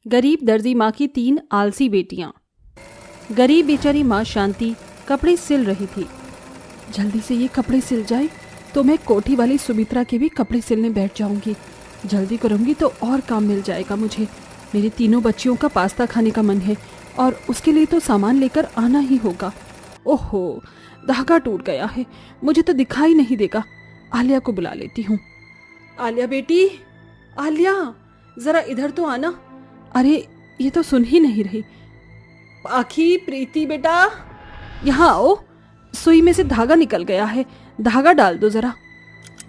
गरीब दर्जी माँ की 3 आलसी बेटियां। गरीब बेचारी माँ शांति कपड़े सिल रही थी। जल्दी से ये कपड़े सिल जाए तो मैं कोठी वाली सुमित्रा के भी कपड़े सिलने बैठ जाऊंगी। जल्दी करूंगी तो और काम मिल जाएगा मुझे। मेरे तीनों बच्चियों का पास्ता खाने का मन है और उसके लिए तो सामान लेकर आना ही होगा। ओहो, धागा टूट गया है, मुझे तो दिखाई नहीं देगा। आलिया को बुला लेती हूँ। आलिया बेटी, आलिया जरा इधर तो आना। अरे ये तो सुन ही नहीं रही। आखी, प्रीति बेटा यहाँ आओ, सुई में से धागा निकल गया है, धागा डाल दो जरा।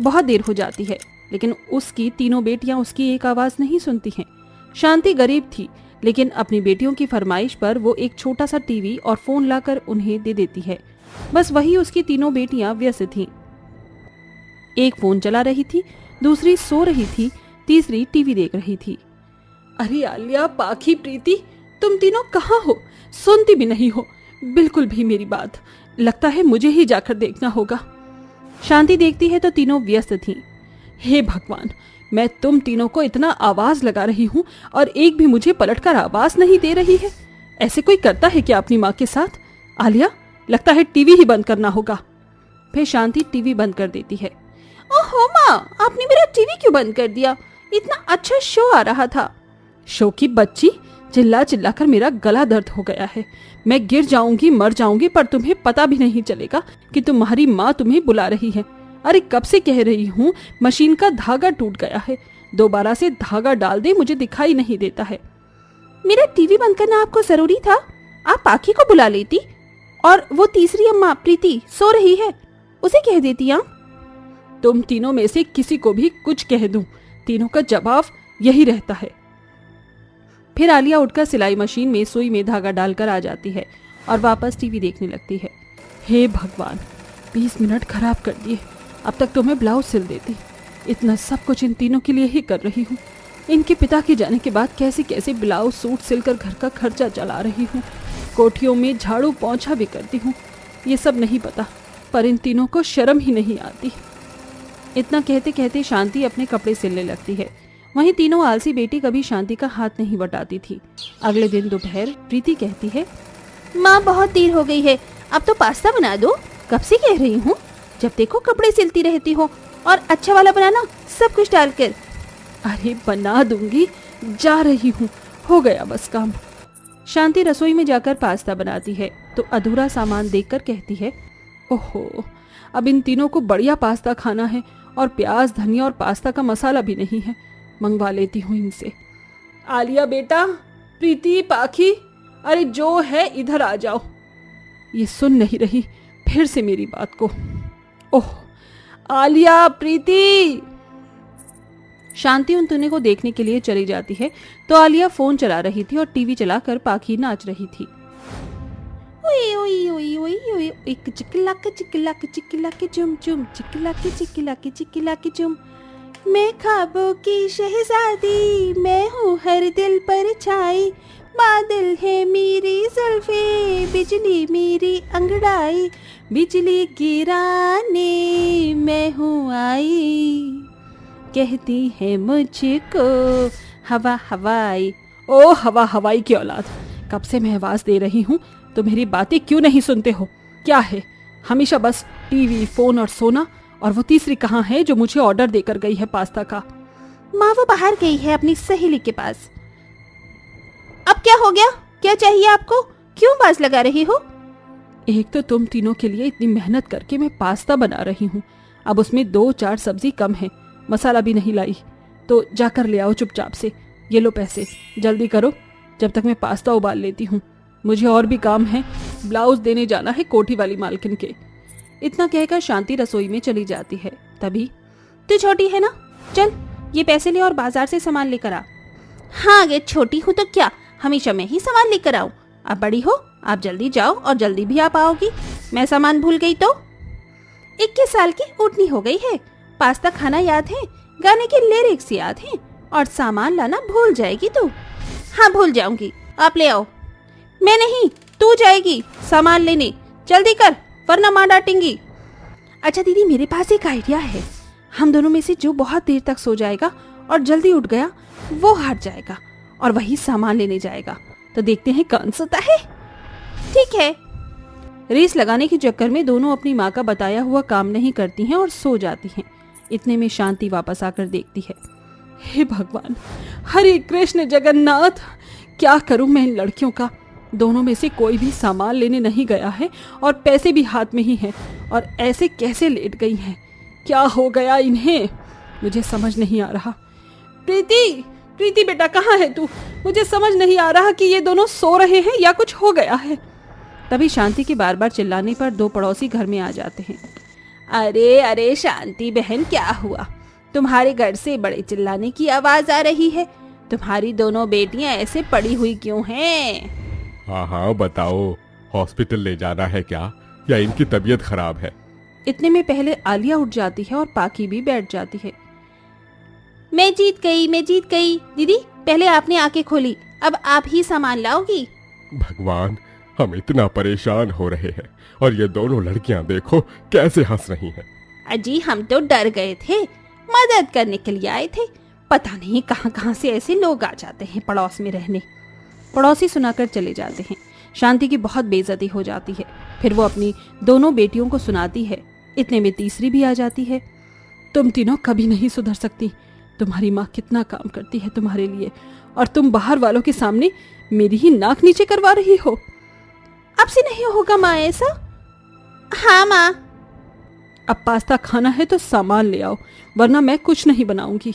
बहुत देर हो जाती है लेकिन उसकी तीनों बेटियां उसकी एक आवाज नहीं सुनती हैं। शांति गरीब थी लेकिन अपनी बेटियों की फरमाइश पर वो एक छोटा सा टीवी और फोन लाकर उन्हें दे देती है। बस वही उसकी तीनों बेटियां व्यस्त थीं। एक फोन चला रही थी, दूसरी सो रही थी, तीसरी टीवी देख रही थी। अरे आलिया, पाखी, प्रीति, तुम तीनों कहाँ हो? सुनती भी नहीं हो बिल्कुल भी मेरी बात। लगता है मुझे ही जाकर देखना होगा। शांति देखती है तो तीनों व्यस्त थीं। हे भगवान, मैं तुम तीनों को इतना आवाज लगा रही हूँ और एक भी मुझे पलटकर आवाज नहीं दे रही है। ऐसे कोई करता है क्या अपनी माँ के साथ? आलिया, लगता है टीवी ही बंद करना होगा। फिर शांति टीवी बंद कर देती है। ओहो माँ, आपने मेरा टीवी क्यों बंद कर दिया? इतना अच्छा शो आ रहा था। शो की बच्ची, चिल्ला चिल्ला कर मेरा गला दर्द हो गया है। मैं गिर जाऊंगी, मर जाऊंगी, पर तुम्हें पता भी नहीं चलेगा कि तुम्हारी माँ तुम्हें बुला रही है। अरे कब से कह रही हूँ, मशीन का धागा टूट गया है, दोबारा से धागा डाल दे, मुझे दिखाई नहीं देता है। मेरा टीवी बंद करना आपको जरूरी था? आप पाखी को बुला लेती और वो तीसरी अम्मा प्रीति सो रही है, उसे कह देती। आप तुम तीनों में से किसी को भी कुछ कह दूं, तीनों का जवाब यही रहता है। फिर आलिया उठकर सिलाई मशीन में सुई में धागा डालकर आ जाती है और वापस टीवी देखने लगती है। हे भगवान, 20 मिनट खराब कर दिए। अब तक तो मैं ब्लाउज सिल देती। इतना सब कुछ इन तीनों के लिए ही कर रही हूँ। इनके पिता के जाने के बाद कैसे कैसे ब्लाउज सूट सिलकर घर का खर्चा चला रही हूँ। कोठियों में झाड़ू पोंछा भी करती हूँ। ये सब नहीं पता, पर इन तीनों को शर्म ही नहीं आती। इतना कहते कहते शांति अपने कपड़े सिलने लगती है। वहीं तीनों आलसी बेटी कभी शांति का हाथ नहीं बटाती थी। अगले दिन दोपहर प्रीति कहती है, माँ बहुत देर हो गई है, अब तो पास्ता बना दो। कब से कह रही हूँ, जब देखो कपड़े सिलती रहती हो, और अच्छा वाला बनाना, सब कुछ डालकर। अरे बना दूंगी, जा रही हूँ, हो गया बस काम। शांति रसोई में जाकर पास्ता बनाती है तो अधूरा सामान देखकर कहती है, ओहो, अब इन तीनों को बढ़िया पास्ता खाना है और प्याज, धनिया और पास्ता का मसाला भी नहीं है। मंगवा लेती हूँ इनसे। आलिया बेटा, प्रीति, पाखी, अरे जो है इधर आ जाओ। ये सुन नहीं रही फिर से मेरी बात को। ओह आलिया, प्रीति। शांति उन तीनों को देखने के लिए चली जाती है तो आलिया फोन चला रही थी और टीवी चलाकर पाखी नाच रही थी। ओए ओए ओए ओए ओए, एक चिकलाक चिकलाक चिकलाक चुम चुम, चिकलाक चिकलाक चिकलाक चुम। मैं ख्वाबों की शहजादी, मैं हूँ हर दिल पर छाई। बादल है मेरी जुल्फे, बिजली मेरी अंगड़ाई। बिजली गिराने मैं हूँ आई, कहती है मुझको हवा हवाई। ओ हवा हवाई की औलाद, कब से मैं आवाज दे रही हूँ तो मेरी बातें क्यों नहीं सुनते हो? क्या है हमेशा बस टीवी, फोन और सोना? और वो तीसरी कहाँ है जो मुझे ऑर्डर देकर गई है पास्ता का? माँ वो बाहर गई है अपनी सहेली के पास। अब क्या हो गया? क्या चाहिए आपको? क्यों आवाज लगा रही हो? एक तो तुम तीनों के लिए इतनी मेहनत करके मैं पास्ता बना रही हूँ, अब उसमें 2-4 सब्जी कम है, मसाला भी नहीं लाई, तो जाकर ले आओ चुपचाप से। ये लो पैसे, जल्दी करो जब तक मैं पास्ता उबाल लेती हूँ। मुझे और भी काम है, ब्लाउज देने जाना है कोठी वाली मालकिन के। इतना कहकर शांति रसोई में चली जाती है। तभी, तू छोटी है ना, चल ये पैसे ले और बाजार से सामान लेकर आ। हाँ ये छोटी हूँ तो क्या, हमेशा मैं ही सामान लेकर आऊँ? अब बड़ी हो, आप जल्दी जाओ और जल्दी भी आ पाओगी। मैं सामान भूल गई तो? 21 साल की ऊँटनी हो गई है, पास्ता खाना याद है, गाने के लिरिक्स याद हैं, और सामान लाना भूल जाएगी तू। हाँ भूल जाऊंगी, आप ले आओ। मैं नहीं, तू जाएगी सामान लेने, जल्दी कर वरना माँ डांटेंगी। अच्छा दीदी, मेरे पास एक आइडिया है। हम दोनों में से जो बहुत देर तक सो जाएगा और जल्दी उठ गया वो हार जाएगा, और वही सामान लेने जाएगा। तो देखते हैं कौन सोता है। ठीक है। रेस लगाने के चक्कर में दोनों अपनी माँ का बताया हुआ काम नहीं करती हैं और सो जाती हैं। इतने में शांति वापस आकर देखती है। हे भगवान, हरे कृष्ण जगन्नाथ, क्या करूं मैं इन लड़कियों का। दोनों में से कोई भी सामान लेने नहीं गया है और पैसे भी हाथ में ही हैं, और ऐसे कैसे लेट गई हैं। क्या हो गया इन्हें, मुझे समझ नहीं आ रहा। प्रीति, प्रीति बेटा कहाँ है तू? मुझे समझ नहीं आ रहा कि ये दोनों सो रहे हैं या कुछ हो गया है। तभी शांति के बार बार चिल्लाने पर दो पड़ोसी घर में आ जाते हैं। अरे अरे शांति बहन, क्या हुआ? तुम्हारे घर से बड़े चिल्लाने की आवाज आ रही है। तुम्हारी दोनों बेटियां ऐसे पड़ी हुई क्यों हैं? हाँ हाँ बताओ, हॉस्पिटल ले जाना है क्या, या इनकी तबीयत खराब है? इतने में पहले आलिया उठ जाती है और पाकी भी बैठ जाती है। मैं जीत गई, मैं जीत गई। दीदी पहले आपने आंखें खोली, अब आप ही सामान लाओगी। भगवान, हम इतना परेशान हो रहे हैं और ये दोनों लड़कियां देखो कैसे हंस रही हैं। अजी हम तो डर गए थे, मदद करने के लिए आए थे। पता नहीं कहां कहां से ऐसे लोग आ जाते हैं पड़ोस में रहने। पड़ोसी सुनाकर चले जाते हैं। शांति की बहुत बेइज्जती हो जाती है। फिर वो अपनी दोनों बेटियों को सुनाती है। इतने में तीसरी भी आ जाती है। तुम तीनों कभी नहीं सुधर सकती। तुम्हारी माँ कितना काम करती है तुम्हारे लिए, और तुम बाहर वालों के सामने मेरी ही नाक नीचे करवा रही हो। अब से नहीं होगा माँ ऐसा। हाँ माँ। अब पास्ता खाना है तो सामान ले आओ, वरना मैं कुछ नहीं बनाऊंगी।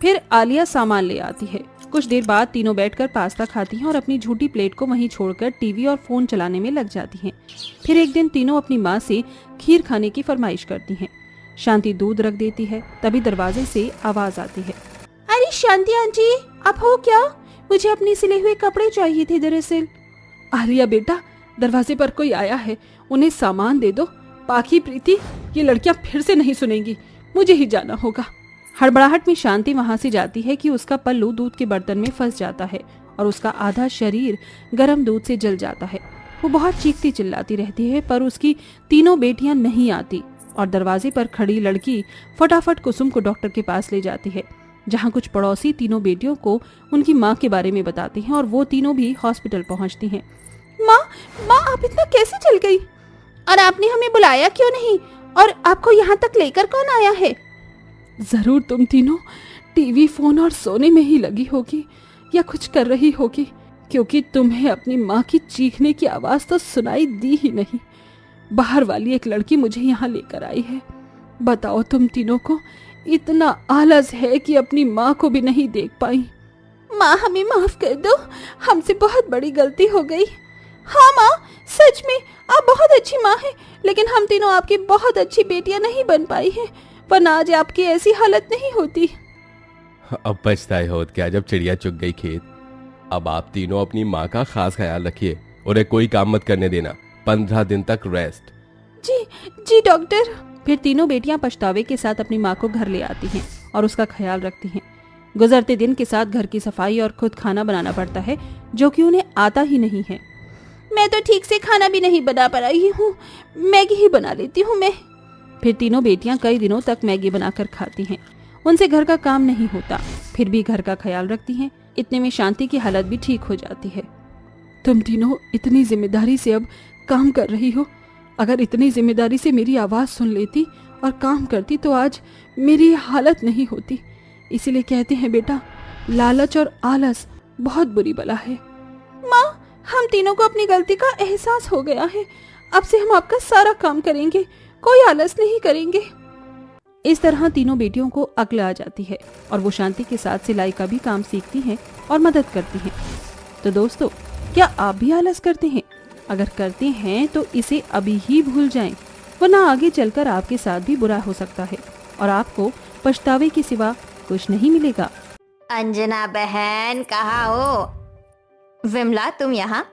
फिर आलिया सामान ले आती है। कुछ देर बाद तीनों बैठकर पास्ता खाती हैं और अपनी झूठी प्लेट को वहीं छोड़कर टीवी और फोन चलाने में लग जाती हैं। फिर एक दिन तीनों अपनी माँ से खीर खाने की फरमाइश करती हैं। शांति दूध रख देती है। तभी दरवाजे से आवाज आती है। अरे शांति आंटी, आप हो क्या? मुझे अपने सिले हुए कपड़े चाहिए थे दरअसल। आलिया बेटा, दरवाजे पर कोई आया है, उन्हें सामान दे दो। पाखी प्रीति, ये लड़कियां फिर से नहीं सुनेंगी, मुझे ही जाना होगा। हड़बड़ाहट में शांति वहां से जाती है कि उसका पल्लू दूध के बर्तन में फंस जाता है और उसका आधा शरीर गर्म दूध से जल जाता है। वो बहुत चीखती चिल्लाती रहती है, पर उसकी तीनों बेटियां नहीं आती और दरवाजे पर खड़ी लड़की फटाफट कुसुम को डॉक्टर के पास ले जाती है, जहाँ कुछ पड़ोसी तीनों बेटियों को उनकी माँ के बारे में बताती हैं और वो तीनों भी हॉस्पिटल पहुँचती हैं। माँ, माँ आप इतना कैसे चल गई? और आपने हमें बुलाया क्यों नहीं? और आपको यहाँ तक लेकर कौन आया है? जरूर तुम तीनों टीवी, फोन और सोने में ही लगी होगी या कुछ कर रही होगी, क्योंकि तुम्हें अपनी माँ की चीखने की आवाज तो सुनाई दी ही नहीं। बाहर वाली एक लड़की मुझे यहाँ लेकर आई है। बताओ, तुम तीनों को इतना आलस है कि अपनी माँ को भी नहीं देख पाई। माँ हमें माफ कर दो, हमसे बहुत बड़ी गलती हो गई। हाँ माँ, सच में आप बहुत अच्छी माँ हैं, लेकिन हम तीनों आपकी बहुत अच्छी बेटियां नहीं बन पाई हैं, वरना आज आपकी ऐसी हालत नहीं होती। अब पछताए होत क्या जब चिड़िया चुग गई खेत। अब आप तीनों अपनी माँ का खास ख्याल रखिए, उन्हें कोई काम मत करने देना। 15 दिन तक रेस्ट। जी जी डॉक्टर। फिर तीनों बेटियां पछतावे के साथ अपनी माँ को घर ले आती हैं और उसका ख्याल रखती हैं। गुजरते दिन के साथ घर की सफाई और खुद खाना बनाना पड़ता है, जो कि उन्हें आता ही नहीं है। मैं तो ठीक से खाना भी नहीं बना पा रही हूँ, मैगी ही बना लेती हूँ मैं। फिर तीनों बेटियां कई दिनों तक मैगी बनाकर खाती हैं। उनसे घर का काम नहीं होता, फिर भी घर का ख्याल रखती हैं। इतने में शांति की हालत भी ठीक हो जाती है। तुम तीनों इतनी जिम्मेदारी से अब काम कर रही हो। अगर इतनी जिम्मेदारी से मेरी आवाज सुन लेती और काम करती तो आज मेरी हालत नहीं होती। इसीलिए कहते हैं बेटा, लालच और आलस बहुत बुरी बला है। माँ, हम तीनों को अपनी गलती का एहसास हो गया है। अब से हम आपका सारा काम करेंगे, कोई आलस नहीं करेंगे। इस तरह तीनों बेटियों को अक्ल आ जाती है और वो शांति के साथ सिलाई का भी काम सीखती हैं और मदद करती हैं। तो दोस्तों, क्या आप भी आलस करते हैं? अगर करते हैं तो इसे अभी ही भूल जाएं, वरना आगे चलकर आपके साथ भी बुरा हो सकता है और आपको पछतावे के सिवा कुछ नहीं मिलेगा। अंजना बहन, कहाँ हो? विमला, तुम यहाँ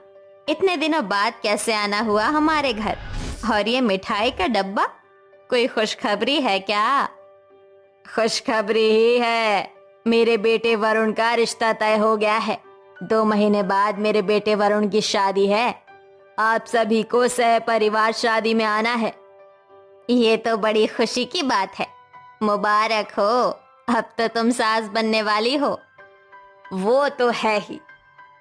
इतने दिनों बाद कैसे आना हुआ हमारे घर? और ये मिठाई का डब्बा, कोई खुशखबरी है क्या? खुशखबरी ही है, मेरे बेटे वरुण का रिश्ता तय हो गया है। 2 महीने बाद मेरे बेटे वरुण की शादी है। आप सभी को सह परिवार शादी में आना है। ये तो बड़ी खुशी की बात है। मुबारक हो, अब तो तुम सास बनने वाली हो। वो तो है ही,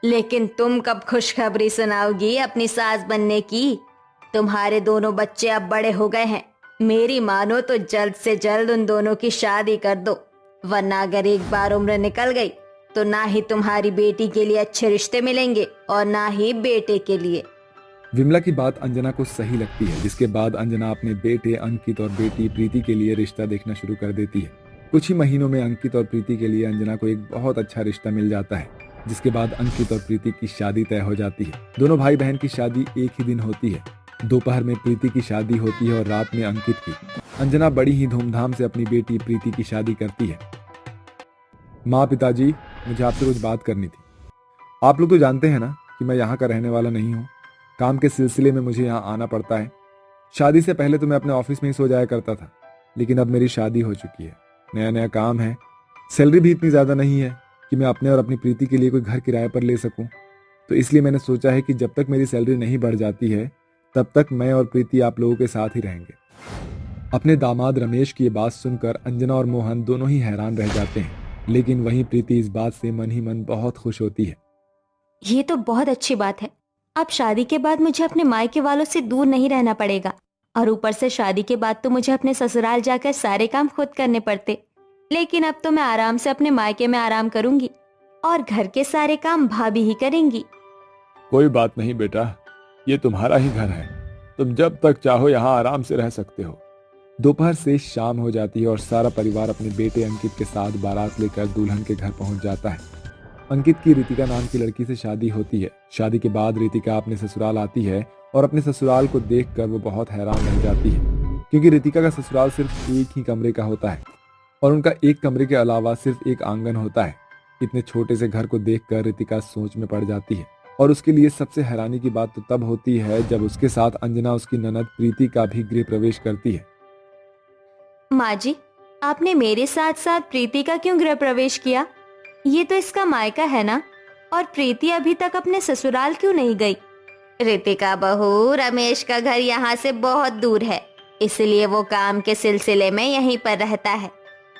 लेकिन तुम कब खुशखबरी सुनाओगी अपनी सास बनने की? तुम्हारे दोनों बच्चे अब बड़े हो गए हैं। मेरी मानो तो जल्द से जल्द उन दोनों की शादी कर दो, वरना अगर एक बार उम्र निकल गई तो ना ही तुम्हारी बेटी के लिए अच्छे रिश्ते मिलेंगे और ना ही बेटे के लिए। विमला की बात अंजना को सही लगती है, जिसके बाद अंजना अपने बेटे अंकित और बेटी प्रीति के लिए रिश्ता देखना शुरू कर देती है। कुछ ही महीनों में अंकित और प्रीति के लिए अंजना को एक बहुत अच्छा रिश्ता मिल जाता है, जिसके बाद अंकित और प्रीति की शादी तय हो जाती है। दोनों भाई बहन की शादी एक ही दिन होती है। दोपहर में प्रीति की शादी होती है और रात में अंकित की। अंजना बड़ी ही धूमधाम से अपनी बेटी प्रीति की शादी करती है। माँ, पिताजी, मुझे आपसे कुछ बात करनी थी। आप लोग तो जानते हैं ना कि मैं यहाँ का रहने वाला नहीं हूँ। काम के सिलसिले में मुझे यहाँ आना पड़ता है। शादी से पहले तो मैं अपने ऑफिस में ही सो जाया करता था, लेकिन अब मेरी शादी हो चुकी है, नया नया काम है, सैलरी भी इतनी ज़्यादा नहीं है कि मैं अपने और अपनी प्रीति के लिए कोई घर किराए पर ले सकूं। तो इसलिए मैंने सोचा है कि जब तक मेरी सैलरी नहीं बढ़ जाती है तब तक मैं और प्रीति आप लोगों के साथ ही रहेंगे। अपने दामाद रमेश की ये बात सुनकर अंजना और मोहन दोनों ही हैरान रह जाते हैं, लेकिन वहीं प्रीति इस बात से मन ही मन बहुत खुश होती है। ये तो बहुत अच्छी बात है। अब शादी के बाद मुझे अपने मायके वालों से दूर नहीं रहना पड़ेगा, और ऊपर से शादी के बाद तो मुझे अपने ससुराल जाकर सारे काम खुद करने पड़ते। लेकिन अब तो मैं आराम से अपने मायके में आराम करूंगी और घर के सारे काम भाभी ही करेंगी। कोई बात नहीं बेटा, ये तुम्हारा ही घर है, तुम जब तक चाहो यहाँ आराम से रह सकते हो। दोपहर से शाम हो जाती है और सारा परिवार अपने बेटे अंकित के साथ बारात लेकर दुल्हन के घर पहुंच जाता है। अंकित की रितिका नाम की लड़की से शादी होती है। शादी के बाद रितिका अपने ससुराल आती है और अपने ससुराल को देखकर वो बहुत हैरान रह जाती है, क्योंकि रितिका का ससुराल सिर्फ एक ही कमरे का होता है और उनका एक कमरे के अलावा सिर्फ एक आंगन होता है। इतने छोटे से घर को देखकर रितिका सोच में पड़ जाती है, और उसके लिए सबसे हैरानी की बात तो तब होती है जब उसके साथ अंजना उसकी ननद प्रीति का भी गृह प्रवेश करती है। माँ जी, आपने मेरे साथ साथ प्रीति का क्यों गृह प्रवेश किया? ये तो इसका मायका है ना, और प्रीति अभी तक अपने ससुराल क्यों नहीं गई? रितिका बहू, रमेश का घर यहाँ से बहुत दूर है, इसलिए वो काम के सिलसिले में यहीं पर रहता है।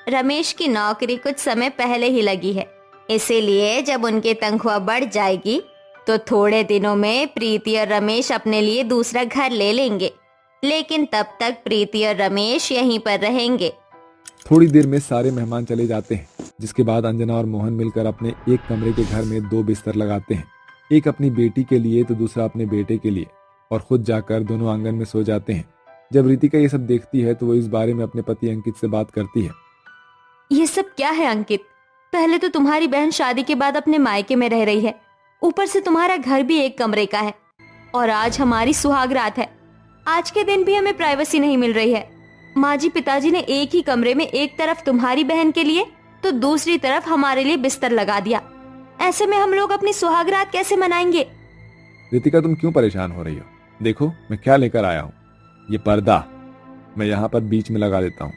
रमेश की नौकरी कुछ समय पहले ही लगी है, इसीलिए जब उनकी तनख्वाह बढ़ जाएगी तो थोड़े दिनों में प्रीति और रमेश अपने लिए दूसरा घर ले लेंगे, लेकिन तब तक प्रीति और रमेश यहीं पर रहेंगे। थोड़ी देर में सारे मेहमान चले जाते हैं, जिसके बाद अंजना और मोहन मिलकर अपने एक कमरे के घर में 2 बिस्तर लगाते हैं, एक अपनी बेटी के लिए तो दूसरा अपने बेटे के लिए, और खुद जाकर दोनों आंगन में सो जाते हैं। जब रितिका ये सब देखती है तो वो इस बारे में अपने पति अंकित से बात करती है। ये सब क्या है अंकित? पहले तो तुम्हारी बहन शादी के बाद अपने मायके में रह रही है, ऊपर से तुम्हारा घर भी एक कमरे का है, और आज हमारी सुहाग रात है। आज के दिन भी हमें प्राइवेसी नहीं मिल रही है। माँ जी, पिताजी ने एक ही कमरे में एक तरफ तुम्हारी बहन के लिए तो दूसरी तरफ हमारे लिए बिस्तर लगा दिया। ऐसे में हम लोग अपनी सुहाग रात कैसे मनाएंगे? रितिका, तुम क्यों परेशान हो रही हो? देखो मैं क्या लेकर आया हूँ, ये पर्दा मैं यहाँ पर बीच में लगा देता हूँ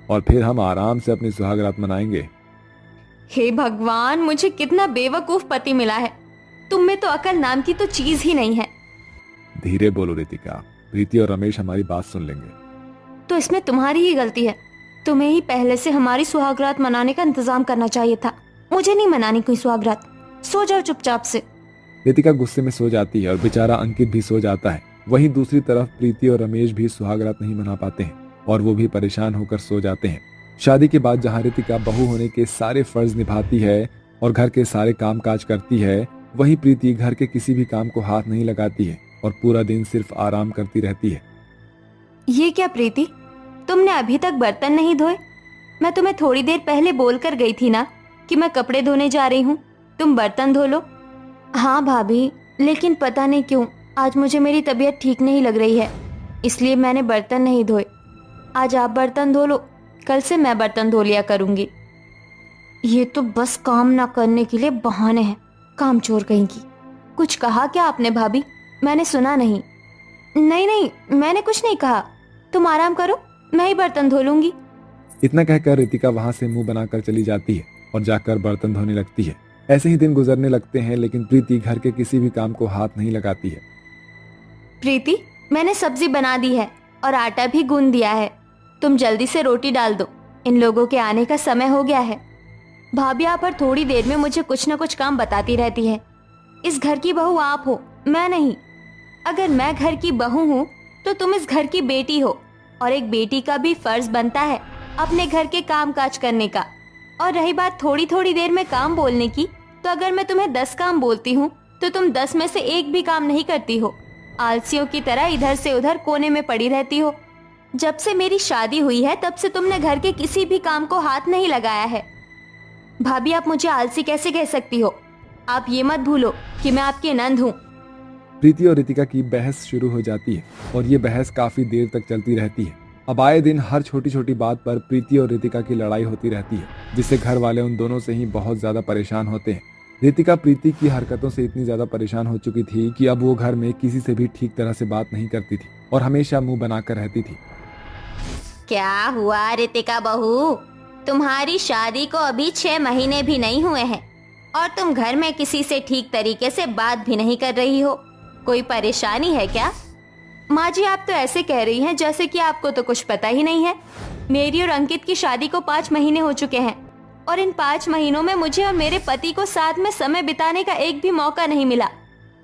और फिर हम आराम से अपनी सुहाग रात मनाएंगे। हे भगवान, मुझे कितना बेवकूफ पति मिला है। तुम में तो अकल नाम की तो चीज ही नहीं है। धीरे बोलो रितिका, प्रीति और रमेश हमारी बात सुन लेंगे। तो इसमें तुम्हारी ही गलती है। तुम्हें ही पहले से हमारी सुहागरात मनाने का इंतजाम करना चाहिए था। मुझे नहीं मनानी कोई सुहागरात। सो जाओ चुपचाप से। रितिका गुस्से में सो जाती है और बेचारा अंकित भी सो जाता है। वहीं दूसरी तरफ प्रीति और रमेश भी सुहागरात नहीं मना पाते हैं और वो भी परेशान होकर सो जाते हैं। शादी के बाद जहाँ रितिका बहू होने के सारे फर्ज निभाती है और घर के सारे काम काज करती है, वहीं प्रीति घर के किसी भी काम को हाथ नहीं लगाती है और पूरा दिन सिर्फ आराम करती रहती है। ये क्या प्रीति, तुमने अभी तक बर्तन नहीं धोए? मैं तुम्हें थोड़ी देर पहले बोलकर गई थी ना कि मैं कपड़े धोने जा रही हूँ, तुम बर्तन धो लो। हाँ भाभी, लेकिन पता नहीं क्यों आज मुझे मेरी तबीयत ठीक नहीं लग रही है, इसलिए मैंने बर्तन नहीं धोए। आज आप बर्तन धो लो, कल से मैं बर्तन धो लिया करूंगी। ये तो बस काम ना करने के लिए बहाने हैं, कामचोर कहीं की। कुछ कहा क्या आपने भाभी? मैंने सुना नहीं। नहीं, मैंने कुछ नहीं कहा। तुम आराम करो, मैं ही बर्तन धो लूंगी। इतना कहकर रितिका वहां से मुंह बनाकर चली जाती है और जाकर बर्तन धोने लगती है। ऐसे ही दिन गुजरने लगते हैं, लेकिन प्रीति घर के किसी भी काम को हाथ नहीं लगाती है। प्रीति, मैंने सब्जी बना दी है और आटा भी गूंद दिया है। तुम जल्दी से रोटी डाल दो, इन लोगों के आने का समय हो गया है। भाभी आप हर थोड़ी देर में मुझे कुछ न कुछ काम बताती रहती है। इस घर की बहू आप हो, मैं नहीं। अगर मैं घर की बहू हूँ तो तुम इस घर की बेटी हो, और एक बेटी का भी फर्ज बनता है अपने घर के काम काज करने का। और रही बात थोड़ी थोड़ी देर में काम बोलने की, तो अगर मैं तुम्हें 10 काम बोलती हूँ तो तुम 10 में से एक भी काम नहीं करती हो। आलसियों की तरह इधर से उधर कोने में पड़ी रहती हो। जब से मेरी शादी हुई है तब से तुमने घर के किसी भी काम को हाथ नहीं लगाया है। भाभी आप मुझे आलसी कैसे कह सकती हो? आप ये मत भूलो कि मैं आपकी नंद हूँ। प्रीति और रितिका की बहस शुरू हो जाती है और ये बहस काफी देर तक चलती रहती है। अब आए दिन हर छोटी छोटी बात पर प्रीति और रितिका की लड़ाई होती रहती है, जिससे घर वाले उन दोनों से ही बहुत ज्यादा परेशान होते हैं। रितिका प्रीति की हरकतों से इतनी ज्यादा परेशान हो चुकी थी कि अब वो घर में किसी से भी ठीक तरह से बात नहीं करती थी और हमेशा मुंह बनाकर रहती थी। क्या हुआ रितिका बहू? तुम्हारी शादी को अभी 6 महीने भी नहीं हुए हैं और तुम घर में किसी से ठीक तरीके से बात भी नहीं कर रही हो। कोई परेशानी है क्या? माँ जी आप तो ऐसे कह रही हैं जैसे कि आपको तो कुछ पता ही नहीं है। मेरी और अंकित की शादी को 5 महीने हो चुके हैं और इन 5 महीनों में मुझे और मेरे पति को साथ में समय बिताने का एक भी मौका नहीं मिला।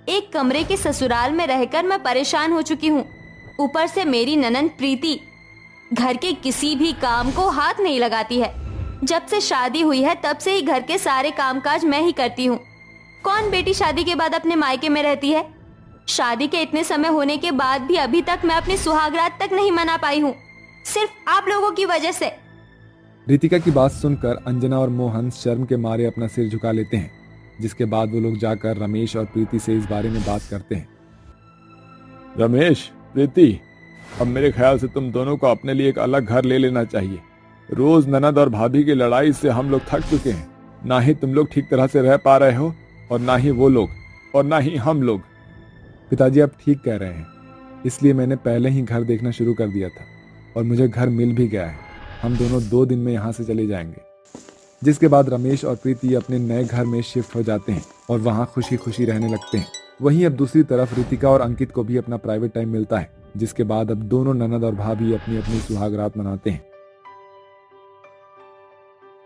एक कमरे के ससुराल में रहकर मैं परेशान हो चुकी हूँ। ऊपर से मेरी ननंद प्रीति घर के किसी भी काम को हाथ नहीं लगाती है। जब से शादी हुई है तब से ही घर के सारे कामकाज मैं ही करती हूँ। कौन बेटी शादी के बाद अपने मायके में रहती है? शादी के इतने समय होने के बाद भी अभी तक मैं अपनी सुहागरात तक नहीं मना पाई हूँ, सिर्फ आप लोगों की वजह से। रितिका की बात सुनकर अंजना और मोहन शर्म के मारे अपना सिर झुका लेते हैं, जिसके बाद वो लोग जाकर रमेश और प्रीति से इस बारे में बात करते हैं। रमेश, प्रीति, अब मेरे ख्याल से तुम दोनों को अपने लिए एक अलग घर ले लेना चाहिए। रोज ननद और भाभी की लड़ाई से हम लोग थक चुके हैं। ना ही तुम लोग ठीक तरह से रह पा रहे हो और ना ही वो लोग और ना ही हम लोग। पिताजी आप ठीक कह रहे हैं, इसलिए मैंने पहले ही घर देखना शुरू कर दिया था और मुझे घर मिल भी गया है। हम दोनों 2 दिन में यहाँ से चले जाएंगे। जिसके बाद रमेश और प्रीति अपने नए घर में शिफ्ट हो जाते हैं और वहाँ खुशी खुशी रहने लगते हैं। वहीं अब दूसरी तरफ रितिका और अंकित को भी अपना प्राइवेट टाइम मिलता है, जिसके बाद अब दोनों ननद और भाभी अपनी अपनी सुहागरात मनाते हैं।